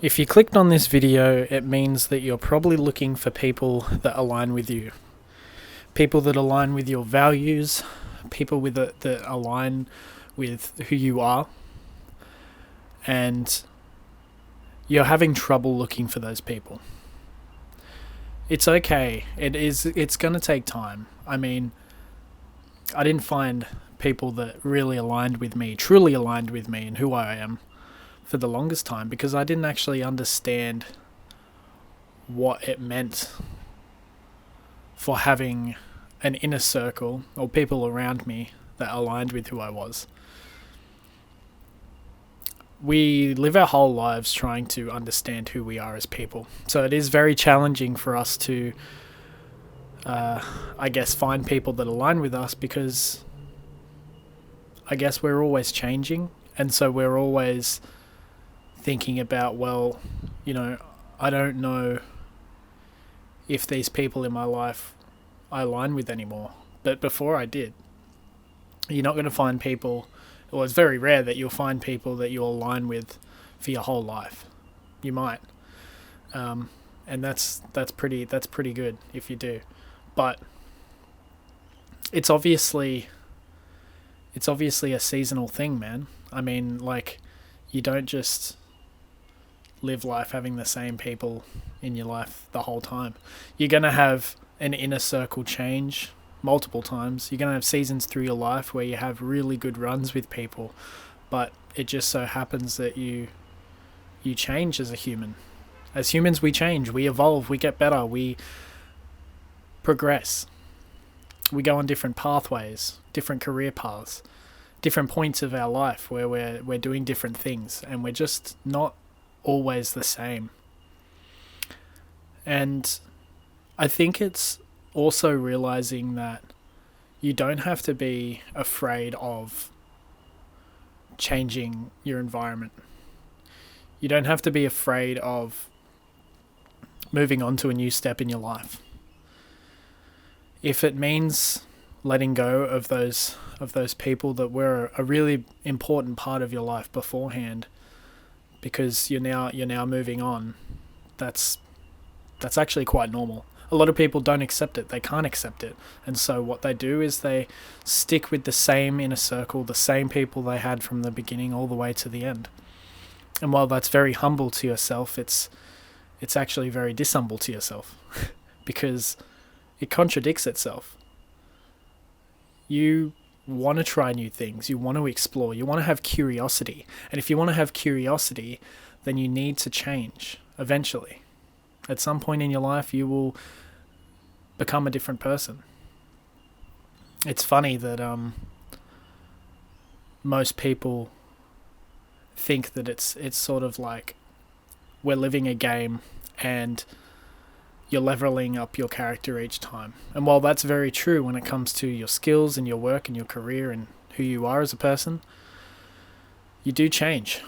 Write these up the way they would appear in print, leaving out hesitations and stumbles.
If you clicked on this video, it means that you're probably looking for people that align with you. People that align with your values, people that align with who you are. And you're having trouble looking for those people. It's okay. It's going to take time. I mean, I didn't find people that really aligned with me, truly aligned with me and who I am for the longest time, because I didn't actually understand what it meant for having an inner circle or people around me that aligned with who I was. We live our whole lives trying to understand who we are as people. So it is very challenging for us to, find people that align with us, because I guess we're always changing. And so we're always thinking about, I don't know if these people in my life I align with anymore. But before I did. You're not going to find people, well, it's very rare that you'll find people that you'll align with for your whole life. You might. And that's pretty good if you do. But it's obviously a seasonal thing, man. I mean, you don't just live life having the same people in your life the whole time. You're going to have an inner circle change multiple times. You're going to have seasons through your life where you have really good runs with people, but it just so happens that you change as a human. As humans, we change, we evolve, we get better, we progress. We go on different pathways, different career paths, different points of our life where we're doing different things, and we're just not always the same. And I think it's also realizing that you don't have to be afraid of changing your environment. You don't have to be afraid of moving on to a new step in your life. If it means letting go of those people that were a really important part of your life beforehand, because you're now moving on, that's actually quite normal. A lot of people don't accept it. They can't accept it. And so what they do is they stick with the same inner circle, the same people they had from the beginning all the way to the end. And while that's very humble to yourself, it's actually very dishumble to yourself because it contradicts itself. You want to try new things. You want to explore. You want to have curiosity. And if you want to have curiosity, then you need to change eventually. At some point in your life, you will become a different person. It's funny that most people think that it's sort of like we're living a game and you're leveling up your character each time. And while that's very true when it comes to your skills and your work and your career and who you are as a person, you do change.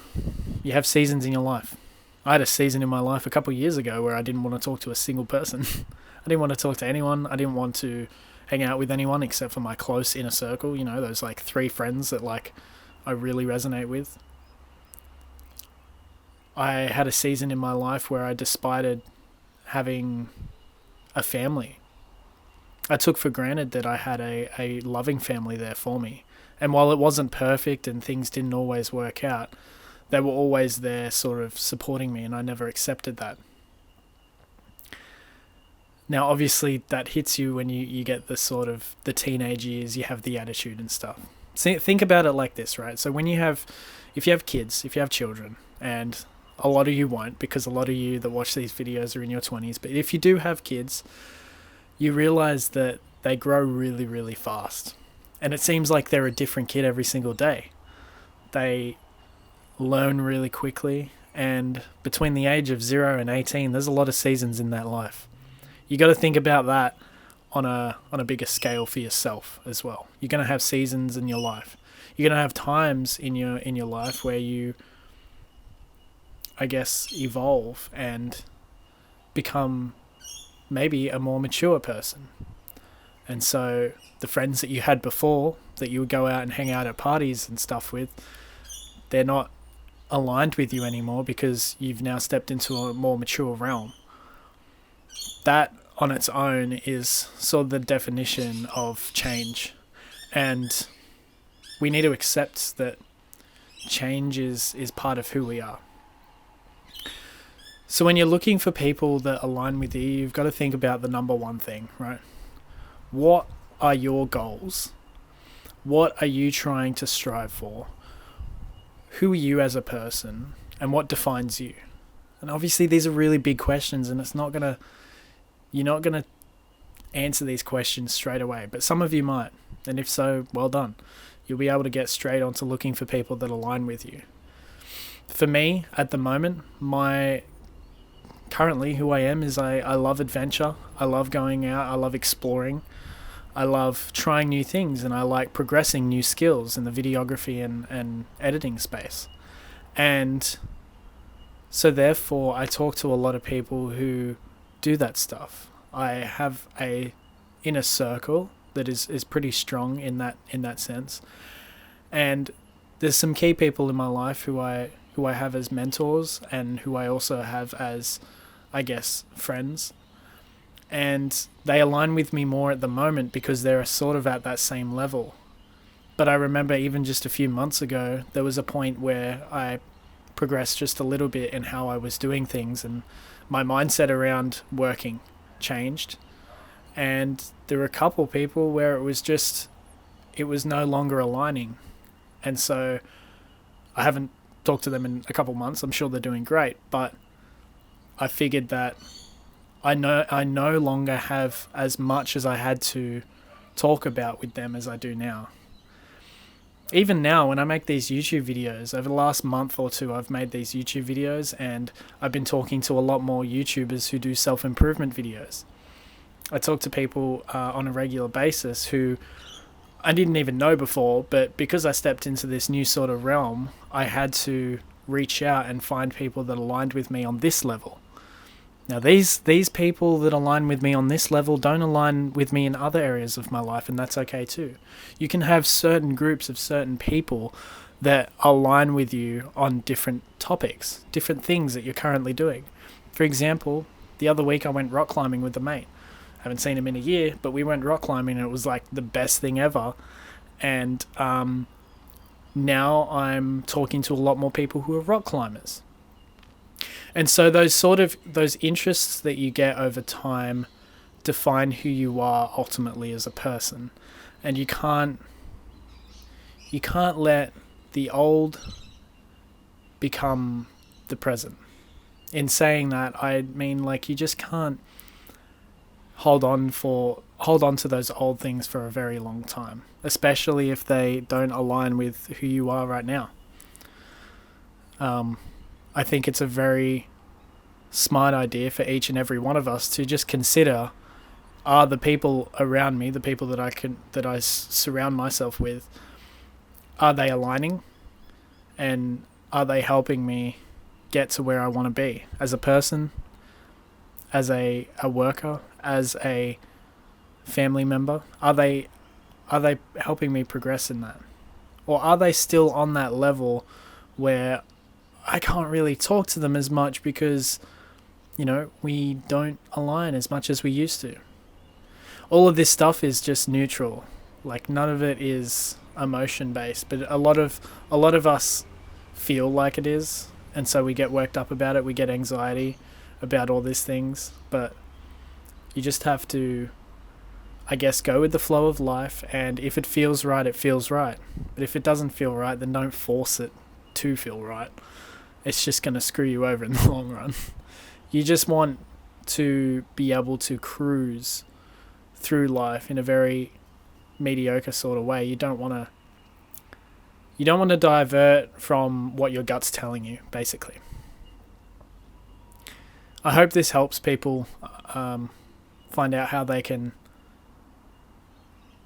You have seasons in your life. I had a season in my life a couple of years ago where I didn't want to talk to a single person. I didn't want to talk to anyone. I didn't want to hang out with anyone except for my close inner circle, those 3 friends that I really resonate with. I had a season in my life where I despised having a family. I took for granted that I had a loving family there for me. And while it wasn't perfect and things didn't always work out, they were always there sort of supporting me, and I never accepted that. Now, obviously, that hits you when you get the teenage years, you have the attitude and stuff. See, think about it like this, right? So if you have kids, if you have children, and a lot of you won't, because a lot of you that watch these videos are in your 20s, but if you do have kids, you realize that they grow really, really fast. And it seems like they're a different kid every single day. They learn really quickly, and between the age of 0 and 18, there's a lot of seasons in that life. You got to think about that on a bigger scale for yourself as well. You're going to have seasons in your life. You're going to have times in your life where you, evolve and become maybe a more mature person. And so the friends that you had before that you would go out and hang out at parties and stuff with, they're not aligned with you anymore because you've now stepped into a more mature realm. That on its own is sort of the definition of change. And we need to accept that change is part of who we are. So when you're looking for people that align with you, you've got to think about the number one thing, right? What are your goals? What are you trying to strive for? Who are you as a person? And what defines you? And obviously these are really big questions, and you're not going to answer these questions straight away, but some of you might. And if so, well done. You'll be able to get straight onto looking for people that align with you. For me, at the moment, currently who I am is I love adventure. I love going out. I love exploring. I love trying new things, and I like progressing new skills in the videography and editing space. And so therefore, I talk to a lot of people who do that stuff. I have a inner circle that is pretty strong in that sense. And there's some key people in my life who I have as mentors, and who I also have as, I guess, friends. And they align with me more at the moment because they're sort of at that same level. But I remember even just a few months ago, there was a point where I progressed just a little bit in how I was doing things, and my mindset around working changed. And there were a couple people where it was no longer aligning. And so I haven't talked to them in a couple months. I'm sure they're doing great, but I figured that I no longer have as much as I had to talk about with them as I do now. Even now, when I make these YouTube videos, over the last month or two, I've made these YouTube videos, and I've been talking to a lot more YouTubers who do self-improvement videos. I talk to people on a regular basis who I didn't even know before, but because I stepped into this new sort of realm, I had to reach out and find people that aligned with me on this level. Now, these people that align with me on this level don't align with me in other areas of my life, and that's okay too. You can have certain groups of certain people that align with you on different topics, different things that you're currently doing. For example, the other week I went rock climbing with a mate. I haven't seen him in a year, but we went rock climbing, and it was like the best thing ever. And now I'm talking to a lot more people who are rock climbers. And so those interests that you get over time define who you are ultimately as a person. And you can't let the old become the present. In saying that, I mean, like, you just can't hold on to those old things for a very long time, especially if they don't align with who you are right now. I think it's a very smart idea for each and every one of us to just consider, are the people around me, the people that I surround myself with, are they aligning, and are they helping me get to where I want to be as a person, as a worker, as a family member? Are they helping me progress in that? Or are they still on that level where I can't really talk to them as much because, we don't align as much as we used to? All of this stuff is just neutral. Like, none of it is emotion based, but a lot of us feel like it is, and so we get worked up about it. We get anxiety about all these things, but you just have to, I guess, go with the flow of life, and if it feels right, it feels right. But if it doesn't feel right, then don't force it to feel right. It's just going to screw you over in the long run. You just want to be able to cruise through life in a very mediocre sort of way. You don't want to divert from what your gut's telling you, basically. I hope this helps people find out how they can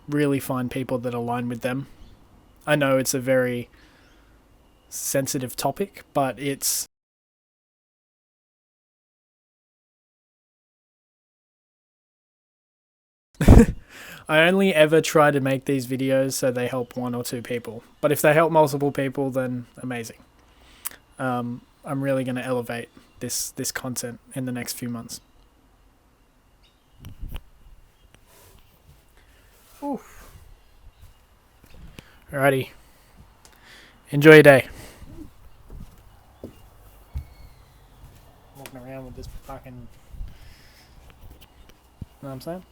really find people that align with them. I know it's a very sensitive topic, but I only ever try to make these videos so they help one or two people. But if they help multiple people, then amazing. I'm really going to elevate this content in the next few months. Oof. Alrighty. Enjoy your day. Walking around with this fucking... You know what I'm saying?